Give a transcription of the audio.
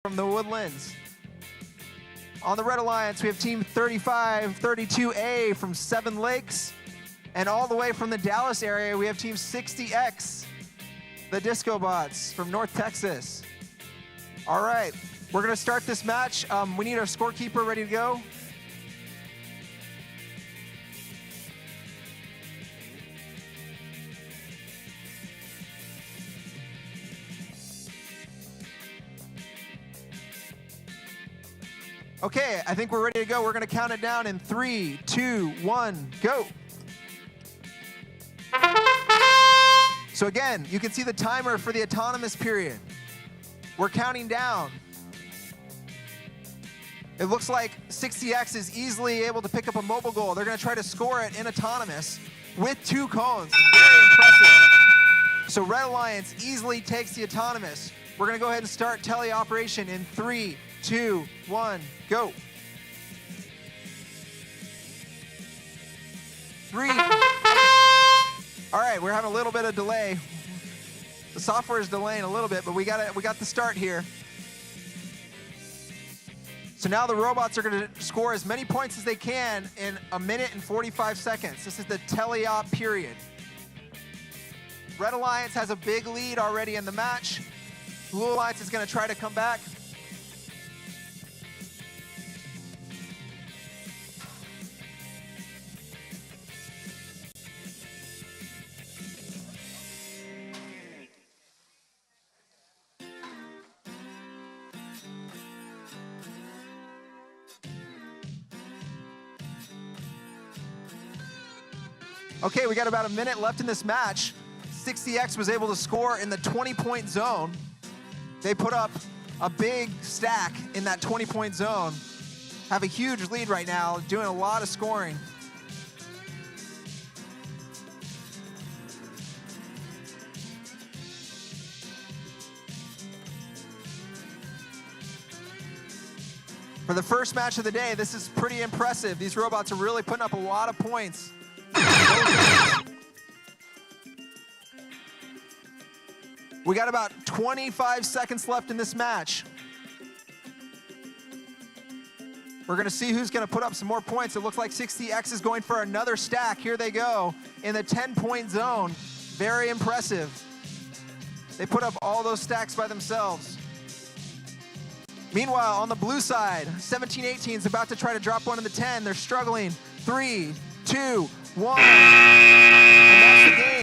from the Woodlands. On the Red Alliance, we have Team 3532A from Seven Lakes. And all the way from the Dallas area, we have Team 60X, the DiscoBots from North Texas. All right, we're going to start this match. We need our scorekeeper ready to go. Okay, I think we're ready to go. We're going to count it down in 3, 2, 1, go. So again, you can see the timer for the autonomous period. We're counting down. It looks like 60X is easily able to pick up a mobile goal. They're going to try to score it in autonomous with 2 cones. Very impressive. So Red Alliance easily takes the autonomous. We're going to go ahead and start teleoperation in 3, 2, 1, go. 3. All right, we're having a little bit of delay. The software is delaying a little bit, but we got the start here. So now the robots are going to score as many points as they can in 1 minute and 45 seconds. This is the teleop period. Red Alliance has a big lead already in the match. Blue Alliance is going to try to come back. Okay, we got about 1 minute left in this match. 60X was able to score in the 20-point zone. They put up a big stack in that 20-point zone. Have a huge lead right now, doing a lot of scoring. For the first match of the day, this is pretty impressive. These robots are really putting up a lot of points. We got about 25 seconds left in this match. We're going to see who's going to put up some more points. It looks like 60X is going for another stack. Here they go in the 10-point zone. Very impressive. They put up all those stacks by themselves. Meanwhile, on the blue side, 17-18 is about to try to drop one in the 10. They're struggling. 3, 2, 1. And that's the game.